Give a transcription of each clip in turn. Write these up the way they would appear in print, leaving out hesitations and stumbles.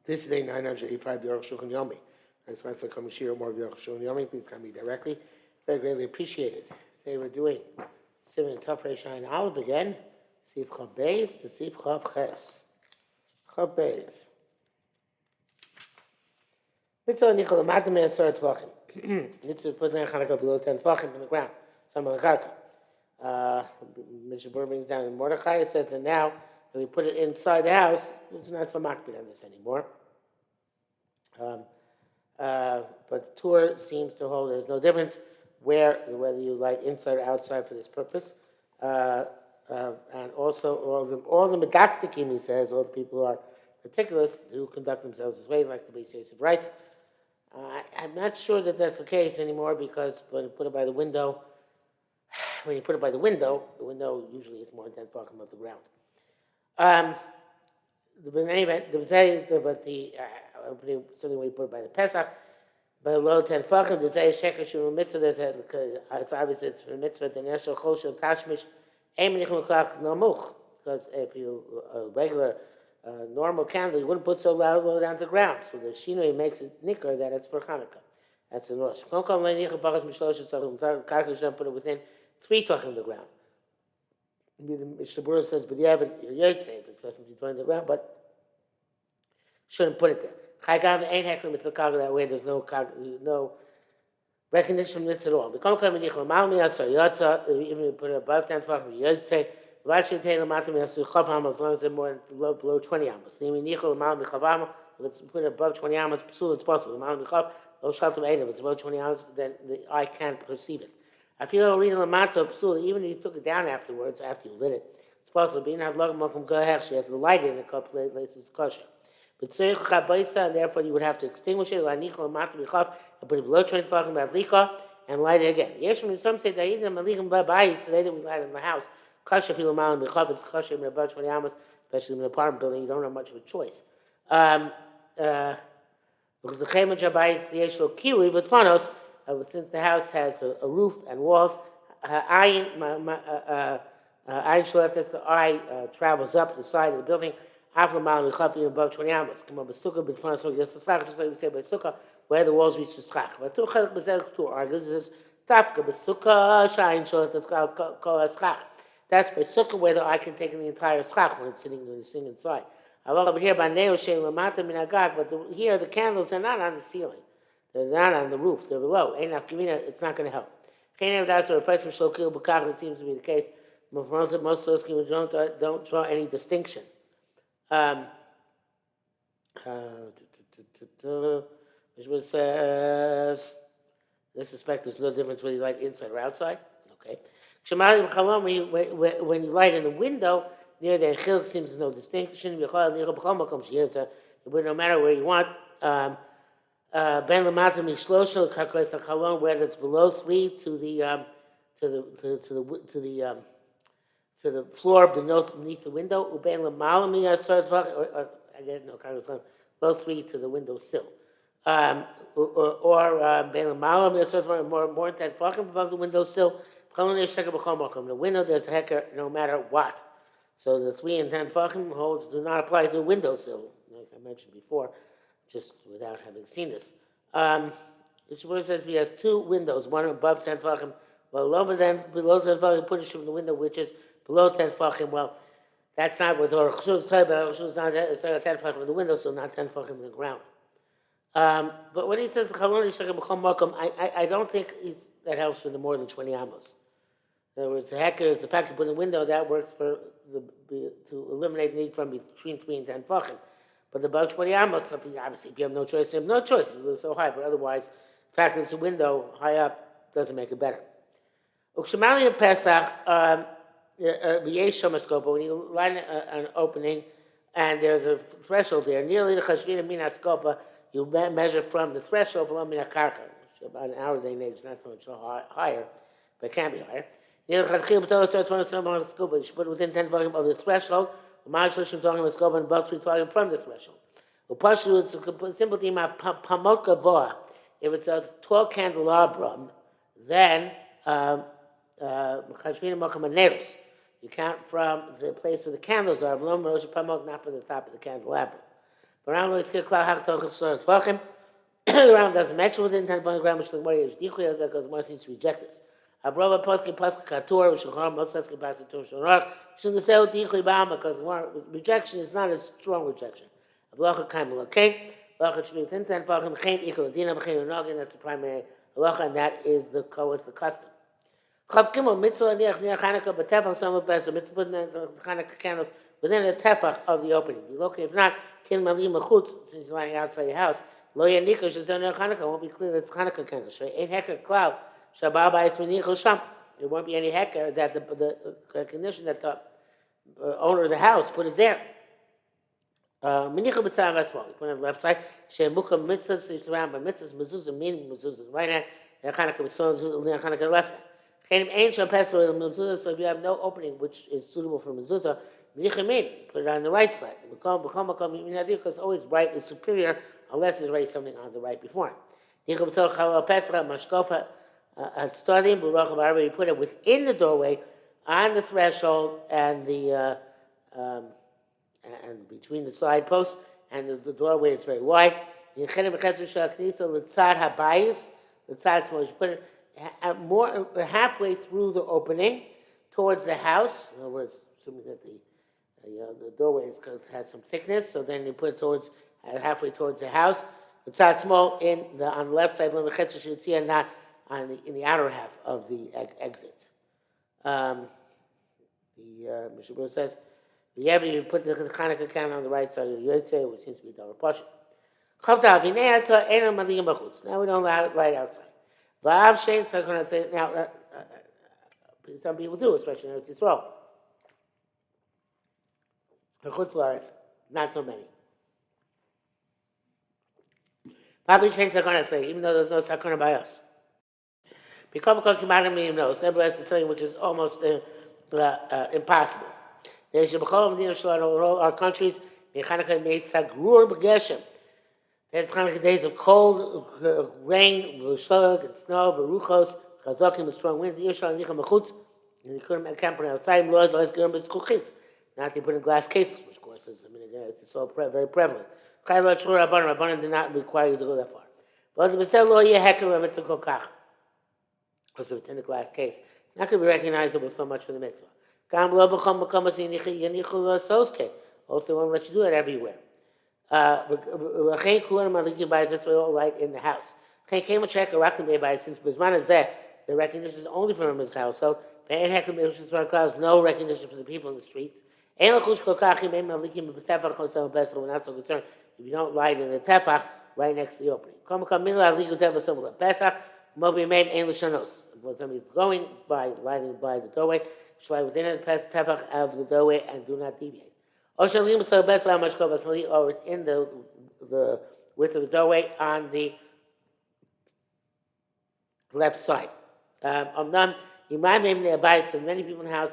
This is day 985 Arukh HaShulchan Yomi. I just want to come and share more of Arukh HaShulchan Yomi. Please come me directly. Very greatly appreciated. Today we're doing Simon Tov Reishayin Aleph again. Sif Chav Beis to Sif Chav Ches. Chav Beis. Mitzvah Nichol Amatim Me'asar Tvachim. Mitzvah put in Chanukah below 10 Tvachim from the ground. Some of the Karka. Mishabur brings down in Mordechai. It says that now that we put it inside the house, it's not so makbid on this anymore. But Tur seems to hold there's no difference whether you light inside or outside for this purpose. And also all the medaktikim, he says, all the people who are meticulous, who conduct themselves this way, like the Beis of rights. I'm not sure that that's the case anymore, because when you put it by the window, the window usually is more than 10 feet above the ground. Certainly when you put it by the Pesach, below 10 fachim, there's a sheker shur mitzvah. It's obvious it's for mitzvah. The neshel chol shel tashmish eimenich mukach namuch, because if you a regular normal candle, you wouldn't put so low down to the ground. So the shinoi makes it nicker that it's for Hanukkah. That's the Rosh. Put it within 3 tachim of the ground. The Mishnah says, but you have it, you're yotze if it's less than 3 tachim of the ground, but shouldn't put it there. Chaygav ain't heckling mitzvah kaga that way. There's no recognition of mitzvah at all. Even if you put it above 10 tachim, you're yotze. As long as it's more below 20 amos. If it's put above 20 amos, it's possible. If it's above 20 amos, then the eye can't perceive it. I feel reading Lamato, even if you took it down afterwards, after you lit it, it's possible. Being not long from Gohech, you have to light it in a couple of places kosher. But and therefore you would have to extinguish it, and put it below 20 and light it again. Some say that even today that we light it in the house. Kosher feel mal and it's kosher in about 20 amos, especially in an apartment building, you don't have much of a choice. Since the house has a roof and walls, the eye travels up the side of the building. Above 20 amos. Just like we say by sukkah, where the walls reach the schach. That's by sukkah where the eye can take in the entire schach when it's sitting inside. But here the candles are not on the ceiling. They're not on the roof. They're below. It's not going to help. It seems to be the case. Most of those schemes don't draw any distinction. Which says, I suspect there's no difference whether you light inside or outside. Okay. When you light in the window, near the chiluk seems there's no distinction. You put it no matter where you want. Whether it's below 3 to the floor beneath the window, or below 3 to the window sill, or more than 10 above the window sill. The window there's a hecker no matter what. So the 3 and 10 fachim holds do not apply to the window sill, like I mentioned before, just without having seen this. The Shmuel says he has 2 windows, one above 10 fachim, below 10 fachim, put it in the window which is below 10 fachim. Well, that's not what Arukh HaShulchan is talking about. Arukh HaShulchan is not 10 fachim in the window, so not 10 fachim in the ground. But when he says I don't think that helps for the more than 20 amos. In other words, the hecker is the pack you put in the window, that works to eliminate the need from between 3 and 10 fachim. But about 20 amos, obviously, if you have no choice, you have no choice. You live so high, but otherwise, the fact that it's a window high up doesn't make it better. Ukshemali Pesach, when you line an opening and there's a threshold there, nearly the chashvina minaskopa, you measure from the threshold below minakarka, which is about an hour day and age, not so much higher, but it can be higher. Nearly the chashvina starts when it's on the scope, you should put it within 10 volume of the threshold. Above 3 volume from the threshold. It's a simple thing. If it's a tall candelabrum, then you count from the place where the candles are, not from the top of the candelabrum. But around the skill cloud hakatoch tvachim. The Ram doesn't mention within 10 gram, which the Gemara is dichli as because Gemara seems to reject this. Avrova poskin katur, which Shulchan most poskin pasatur shonach. Shouldn't say dichli ba'am because rejection is not a strong rejection. Avlocha kaim okay. Avlocha should be within 10 gram. Chain equal dina b'chain unagin. That's the primary halacha, and that is the custom. Chav Gimel mitzvah niach near Chanukah b'tefach some of best mitzvah putting the Chanukah candles within the tefach of the opening. If not, kin malim mechutz since you're lying outside your house. Lo yaniko shazon near Chanukah won't be clear that it's Chanukah candles. So ain't hecker cloud shabal ba'is minichol sham. There won't be any hecker that the recognition that the owner of the house put it there. Minichol b'tzah v'asmal. You put it on the left side. She'emukam mitzvahs is surrounded by mitzvahs mezuzah meaning mezuzah right hand. And Chanukah b'tzah near Chanukah left hand. So if you have no opening which is suitable for mezuzah, put it on the right side. Because always right is superior unless there's already something on the right before. You put it within the doorway, on the threshold, and and between the side posts, and the doorway is very wide. You put it more halfway through the opening towards the house. In other words, assuming that the doorway has some thickness, so then you put it towards halfway towards the house. It's not small on the left side, not in the outer half of the exit. The Mishnah says, you put the Chanukah candle on the right side of the Yotzei, which seems to be double portion. Now we don't light outside. Now, some people do, especially in Eretz Yisrael. The Chutz La'aretz, not so many. Even though there's no sakana by us. Nevertheless, it's something which is almost impossible. There's our countries, there's Chanukah days of cold rain, and snow, veruchos, chazokim, with strong winds. And you couldn't camp outside. Not to put in glass cases, which of course is, it's so very prevalent. Rabbanan did not require you to go that far. But because if it's in a glass case, it's not going to be recognizable so much for the mitzvah. Also, they won't let you do it everywhere. That's why all light in the house. Since Bisman is there, the recognition is only from his household. There's no recognition for the people in the streets. We're not so concerned if you don't light in the tefach right next to the opening. When somebody's going by, lighting by the doorway, slide within the tefach of the doorway and do not deviate. Or in the width of the doorway on the left side. Many people in the house,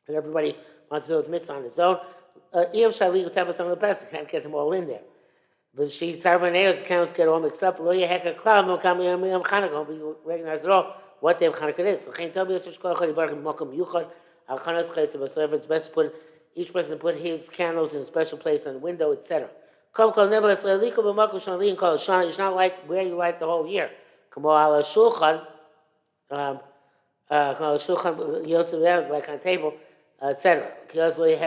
and everybody wants to do his mitzvah on his own. You can't get them all in there. But she's having nails, accounts get all mixed up. Won't be recognized at all what the Chanukah is. So it's best to put each person put his candles in a special place on the window, etc. Nevertheless, it's not like where you light the whole year. Arukh HaShulchan, like on a table, etc. Obviously,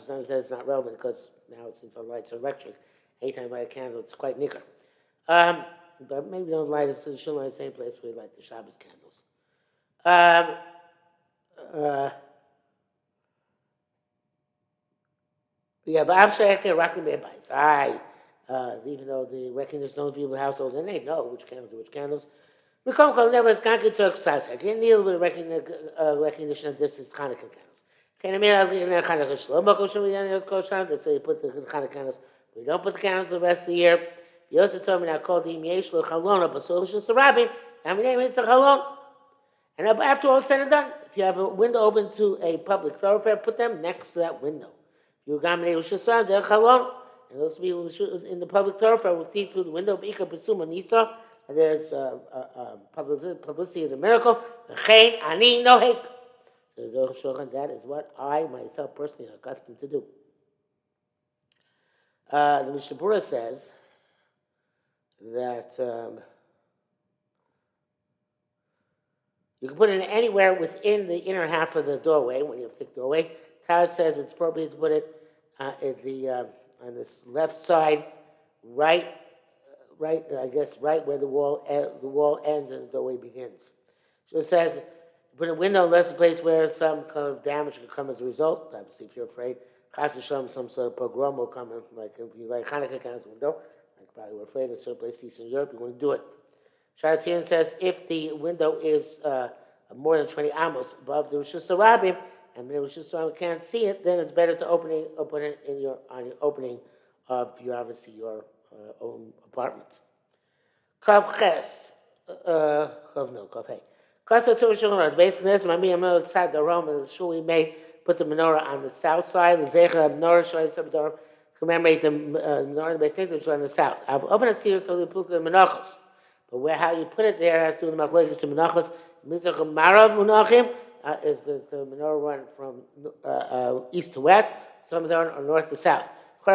sometimes it's not relevant because now since the lights are electric, anytime you light a candle, it's quite nicker. But maybe don't light it, so you shouldn't light the same place where you light the Shabbos candles. Even though the recognition only people in the household, and they know which candles are which candles. You need a little bit of recognition of this is Chanukah candles. That's why you put the Chanukah candles. We don't put the candles the rest of the year. You also told me now called the Yeshlo Chalona, but so it's just a rabbin. And after all said and done, if you have a window open to a public thoroughfare, put them next to that window. You gamine u'shesam der chalon, and those people in the public thoroughfare will see through the window. B'ikar pesuma nisa, and there's publicity of the miracle. V'chein ani nohek. So that is what I myself personally am accustomed to do. The Mishnah Berurah says that you can put it anywhere within the inner half of the doorway when you have a thick doorway. Taz says it's appropriate to put it at on this left side, right, I guess, right where the wall ends and the doorway begins. So it says, put a window unless a place where some kind of damage could come as a result. Obviously, if you're afraid, Chas v'shalom, some sort of pogrom will come in, like if you like Hanukkah counts window, like probably we're afraid of a certain place in Eastern Europe, you want to do it. Sharatzian says if the window is more than 20 amos above the Rosh Hashanah, and the Rosh Hashanah can't see it, then it's better to open it on your opening of your own apartment. Kav Ches, Kav Hey. Kasa to Shulchan. Basically, this might be outside the Rome of the shul. We may put the menorah on the south side. The Zecha menorah shows some door. Commemorate the menorah. Basically, it's on the south. I've opened a seer to put the menachos, but how you put it there has to do with the machlokes and menachos. Mizrach Marav Munachim is the menorah run from east to west. Some of them are north to south. It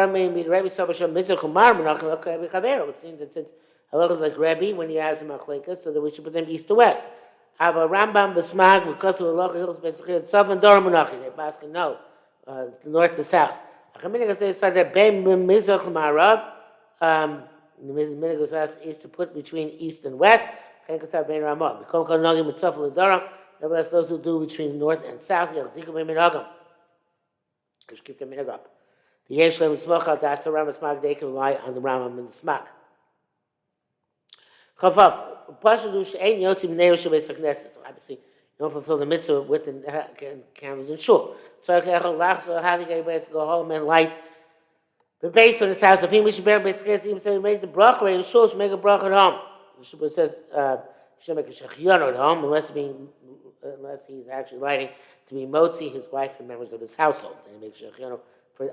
seems that since halachas like Rebbe when he has a machlokes, so that we should put them east to west. Have a Rambam Besmag because of the halacha hills basically it's southern door Munachim. They pass no north to south. Achaminig says that Ben Mizrach Marav. The minhag is to put between east and west. Nevertheless, those who do between north and south, just keep the minhag up. The Yesh Lem Smochal, that's the Rambam Smag, they can rely on the Rambam and the Smag. Chavav, Pashadush ain't Yotzim Neirusha Beis HaKnesses. So obviously, you don't fulfill the mitzvah with the candles in shul. So how do you get to go home and light the base on his house? If he should bear basically, even say he made the bracha in shul, should make a bracha at home. The Shubba says should make a shechion at home unless he's actually lighting to be motzi his wife and members of his household. And he makes shechion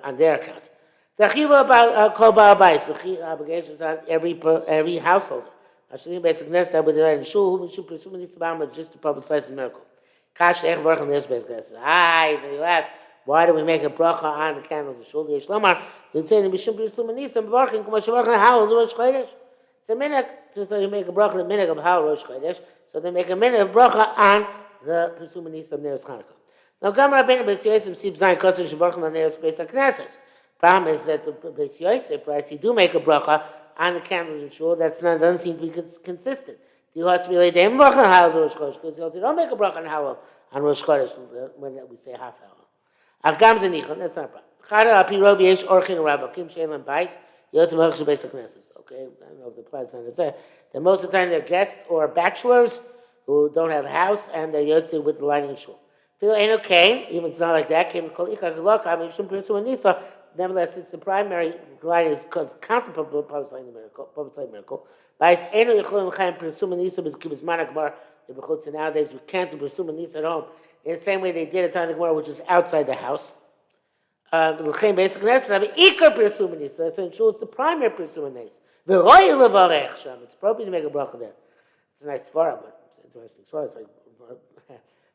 on their account. The chiva about kol ba'al bayis, the obligations on every householder. Actually, basic nest that would in shul who should presume this about is just to publicize the miracle. Kash ech vorchem this basic. Hi, then you ask, why do we make a bracha on the candles in shul? The Shlomar, you'd say the mishum presume nisam vorchem kumash vorchem how Rosh Chodesh. It's a minhag so you make a bracha the minhag of how Rosh Chodesh. So they make a minhag of bracha on the presume nisam near Chanukah. Now, Gam Rabbeinu Beis Yosef Sib Zayin Kotzon Shevorchem on near Beis HaKnesses. Problem is that the Beis Yosef writes he do make a bracha on the candles in shul. Doesn't seem to be consistent. You have to be like them bracha on Hallel Rosh Chodesh because you don't make a bracha on Hallel on Rosh Chodesh when we say half Hallel. Agam zenichon, that's not a problem. Chada api robi yesh orchin rabbakim she'elam bais yotzim hachshu beis HaKnesses. Okay, I don't know if the applies to say that most of the time they're guests or bachelors who don't have a house and they're yotzim with the lighting in shul. Feel ain't okay, even it's not like that. Came to call ikar gelok. I mean, shum prinsu and nisa. Nevertheless, it's the primary lighting is counter public lighting miracle. By eno yicholim chaim prinsu and nisa b'kibus manakbar. Nowadays we can't do prinsu and nisa at home in the same way they did at the time of the Gemara, which is outside the house. Basically, that's not ikar prinsu and nisa. That's in shul. It's the primary prinsu and nisa. It's appropriate to make a bracha there. It's a nice svara, but it's interesting svara. It's like.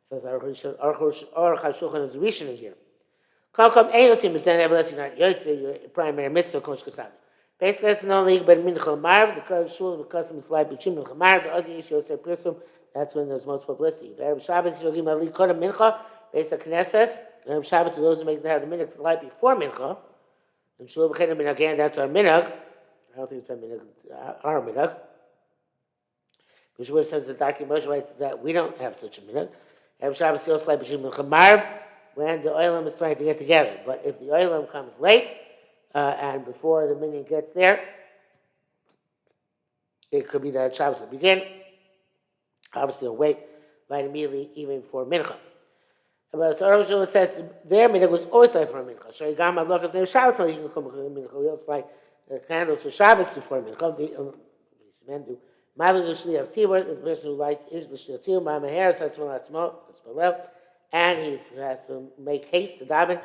Says Arukh HaShulchan is reaching here. Come, unless you're not Yotze, your primary mitzvah, Kosh Kasad. Basically, that's no league, but Minchal Marv, because Shul, the custom is like B'chim Minchal Marv, the Ozi Yishio Ser Pirsum, that's when there's most publicity. Erev Shabbos, you'll give a league Kodam Mincha, based on Knesses, and Erev Shabbos, those who make the minhag to light before Mincha, and Shul B'chedim Minhag, again, that's our minhag. I don't think it's our minhag. Mishmur says the Darki Moshe writes that we don't have such a minhag. Erev Shabbos Yos Lai B'Shim Mincha Marv, when the oilam is trying to get together. But if the oilam comes late, and before the minyan gets there, it could be that Shabbos will begin. Obviously, you'll wait, light immediately, even for mincha. But so Arukh HaShulchan says, their minhag was always like for mincha. So you got my look, there's Shabbos, so you can come to mincha. We also like the candles for Shabbos before mincha. These men do. Malu Shliach Tzibur, the person who lights is the Shliach Tzibur. Ma'am Haris, that's Malel, and he has to make haste to daven.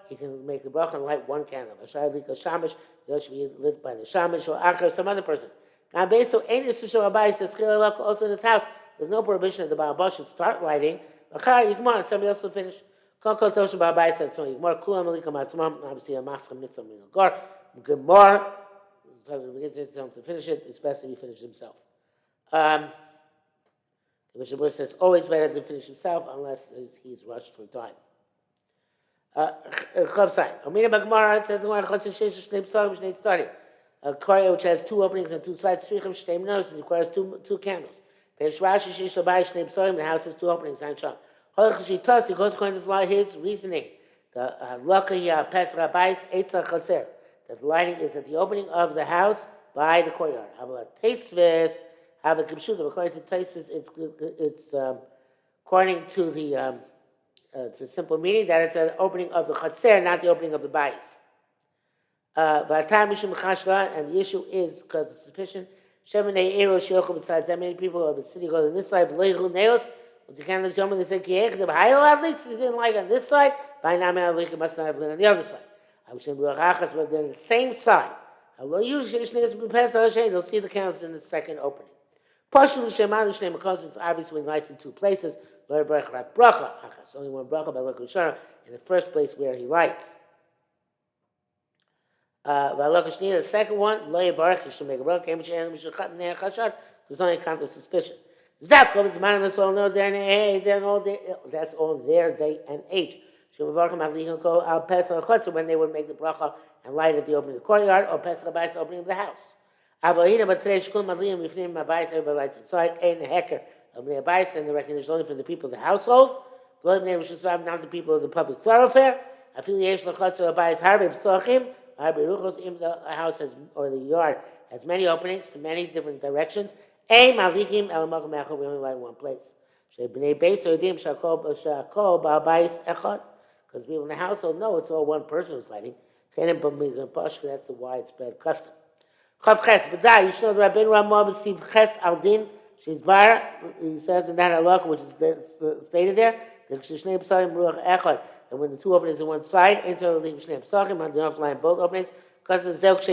He can make the bracha and light one candle. Shamish, that should be lit by the Shamish or Achar, some other person. Now, based on any Sishon Abai says also in his house, there's no prohibition that the Baal should start lighting. You come on, somebody else will finish. Kol Tosha Ba'Bayis said so. Yigmar Kulam Alikam Atzmam. Obviously, a Mascham Nitzam Minagor. Gemar. So he begins to finish it. It's best if he finishes himself. The Mishnah says always better to finish himself unless he's rushed for time. Chav Sayin. Amina Bagmara says the one Chatzishesh Shnei Psalim Shnei Tztarim. A Korea which has two openings and two sides, Tzrichim Shnei Menorahs, and requires two candles. Peish Rashi Shesh Labayis Shnei Psalim. The house has two openings. Ein Sham. Holach Shitas. He goes according to his reasoning. The Halakha Pesach Habayis Eitzah Chatzer. That the lighting is at the opening of the house by the courtyard. Have Taisves. Have a Kibshuta. According to Taisus, it's according to the it's a simple meaning that it's an opening of the Chatzer, not the opening of the Bayis. And the issue is because of suspicion. Besides that many people of the city go to this side, they say, they didn't like on this side, by now must not have been on the other side. But they're on the same side. They'll see the candles in the second opening. Because it's obvious when lights in two places. Only one bracha by Arukh HaShulchan in the first place where he lights. The second one, he should make a bracha. There's only a count of suspicion. That's all their day and age. When they would make the bracha and light at the opening of the courtyard, or Pesach Habayis, the opening of the house. But today, everybody lights inside, and the hecker of the Habayis, and the recognition only for the people of the household. Not the people of the public thoroughfare. The house has, or the yard has many openings to many different directions. We only light in one place. Because people in the household know it's all one person who's lighting. That's the widespread custom. You should know the Rabbeinu Ramah received Ches al Din. She's Bara. He says in that halakha, which is stated there, and when the two openings on one side, I don't have to line both openings because it's because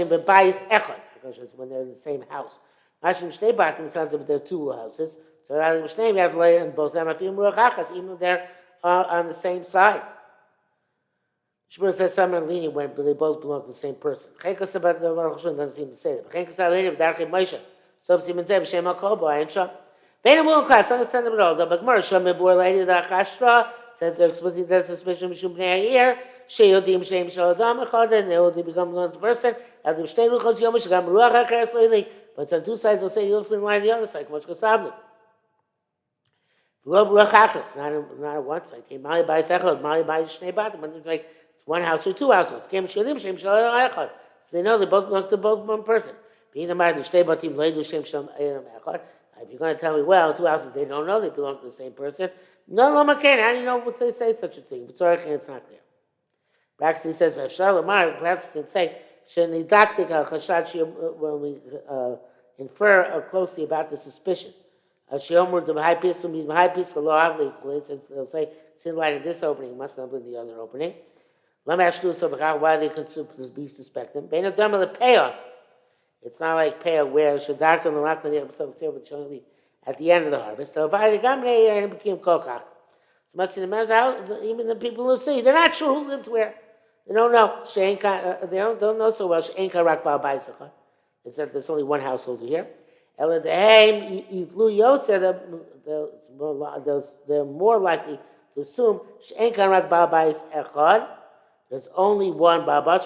it's when they're in the same house. Sounds like there are two houses. So you have to lay in both of them, even if they're on the same side. Shmuel says some are lenient when they both belong to the same person. Chekas about the Arukh HaShulchan doesn't seem to say that. Chekas later, Darchei Moshe. So Simon said, B'Shem HaKol, I ain't sure. Vein class, understand them at all. The Bagmar Shem Mebor lady the Chashra says they're explicitly that suspicion Mishum Bnei Ha'ir. Sheyodim Shem Shaladam Echad, and they become one person. Edim Shtei Ruchos Yom Shagam Ruach HaKeres Loili. But it's on two sides. They'll say you'll still line the other side. K'mosh Kosavnu. V'lo Ruach HaKeres, not at one side. Came Mali Bayis Echad, Mali Bayis Shnei Batim. When it's like one house or two households. Came Sheyodim Shem Shaladam Echad. So they know they both belong to both one person. Being the matter, Shtei Batim Leidu Shem Shaladam Echad. If you're going to tell me, well, two houses they don't know they belong to the same person. No, how do you know what they say such a thing? But sorry, it's not clear. Practically says, perhaps you can say, when we infer closely about the suspicion. They'll say, sin light in this opening must not be in the other opening. Why they could be suspected. It's not like Peah where Shadarka and Larakla at the end of the harvest. So much in the house, even the people who see, they're not sure who lives where. They don't know. They don't know so well. It's that there's only one household here. They're more likely to assume there's only one Babas,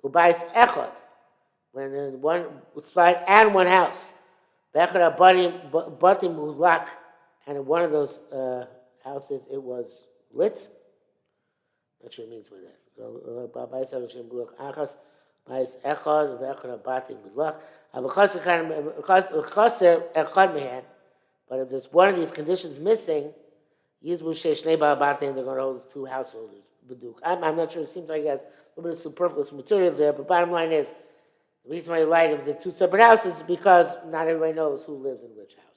Ubais Echad, when there's one slide and one house. Bechara Batim Mulak, and in one of those houses it was lit. Not sure what it means by that. Babais Echad, Bais Echad, Bechara Batim Mulak. But if there's one of these conditions missing, they're going to hold two householders. I'm not sure, it seems like it has a little bit of superfluous material there, but bottom line is, the reason why you light of the two separate houses is because not everybody knows who lives in which house.